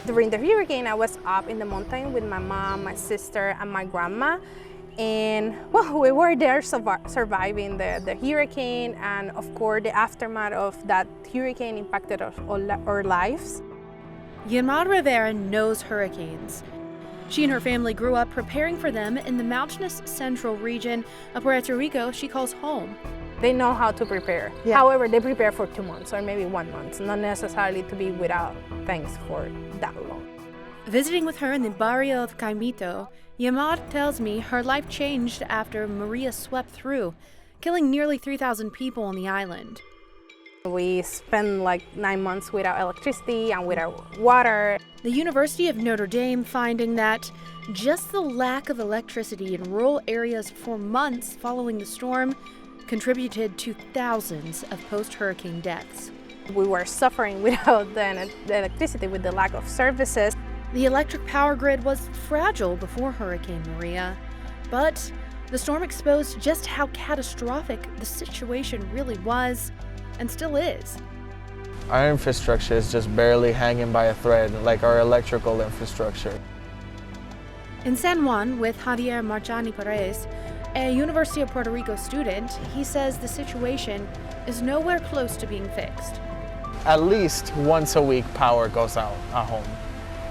During the hurricane, I was up in the mountain with my mom, my sister, and my grandma. And well, we were there surviving the hurricane, and of course the aftermath of that hurricane impacted our lives. Yíamar Rivera knows hurricanes. She and her family grew up preparing for them in the mountainous central region of Puerto Rico she calls home. They know how to prepare. Yeah. However, they prepare for 2 months or maybe 1 month, not necessarily to be without things for that long. Visiting with her in the barrio of Caimito, Yíamar tells me her life changed after Maria swept through, killing nearly 3,000 people on the island. We spent like 9 months without electricity and without water. The University of Notre Dame finding that just the lack of electricity in rural areas for months following the storm contributed to thousands of post-hurricane deaths. We were suffering without the electricity, with the lack of services. The electric power grid was fragile before Hurricane Maria, but the storm exposed just how catastrophic the situation really was and still is. Our infrastructure is just barely hanging by a thread, like our electrical infrastructure. In San Juan, with Javier Marchani Perez, a University of Puerto Rico student, he says the situation is nowhere close to being fixed. At least once a week, power goes out at home.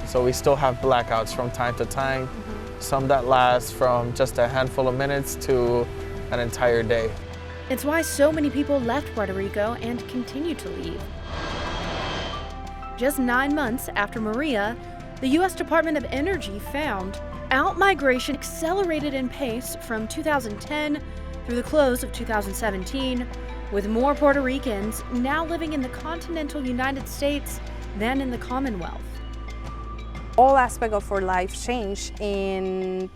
So we still have blackouts from time to time, some that last from just a handful of minutes to an entire day. It's why so many people left Puerto Rico and continue to leave. Just 9 months after Maria, the U.S. Department of Energy found out-migration accelerated in pace from 2010 through the close of 2017, with more Puerto Ricans now living in the continental United States than in the Commonwealth. All aspects of our life changed, and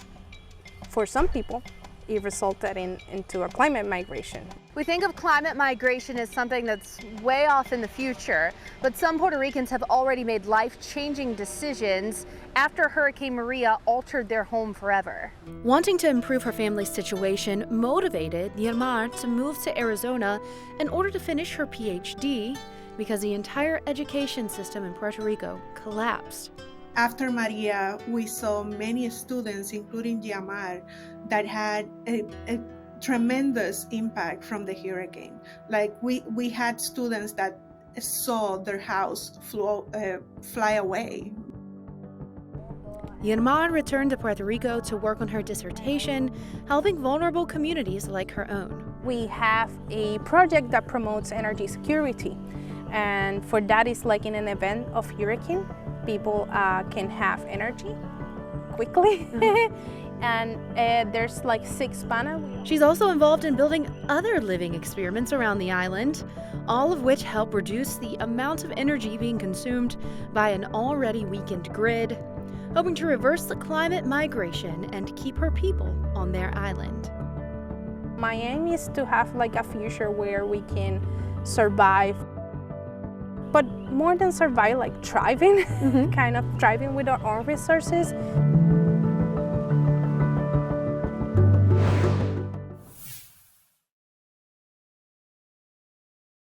for some people, it resulted into a climate migration. We think of climate migration as something that's way off in the future, but some Puerto Ricans have already made life-changing decisions after Hurricane Maria altered their home forever. Wanting to improve her family's situation motivated Yíamar to move to Arizona in order to finish her PhD because the entire education system in Puerto Rico collapsed. After Maria, we saw many students, including Yíamar, that had a tremendous impact from the hurricane. Like we had students that saw their house fly away. Yíamar returned to Puerto Rico to work on her dissertation, helping vulnerable communities like her own. We have a project that promotes energy security, and for that, it's like in an event of hurricane, people can have energy quickly. And there's like 6 panels. She's also involved in building other living experiments around the island, all of which help reduce the amount of energy being consumed by an already weakened grid, hoping to reverse the climate migration and keep her people on their island. My aim is to have like a future where we can survive, but more than survive, like thriving, kind of thriving with our own resources.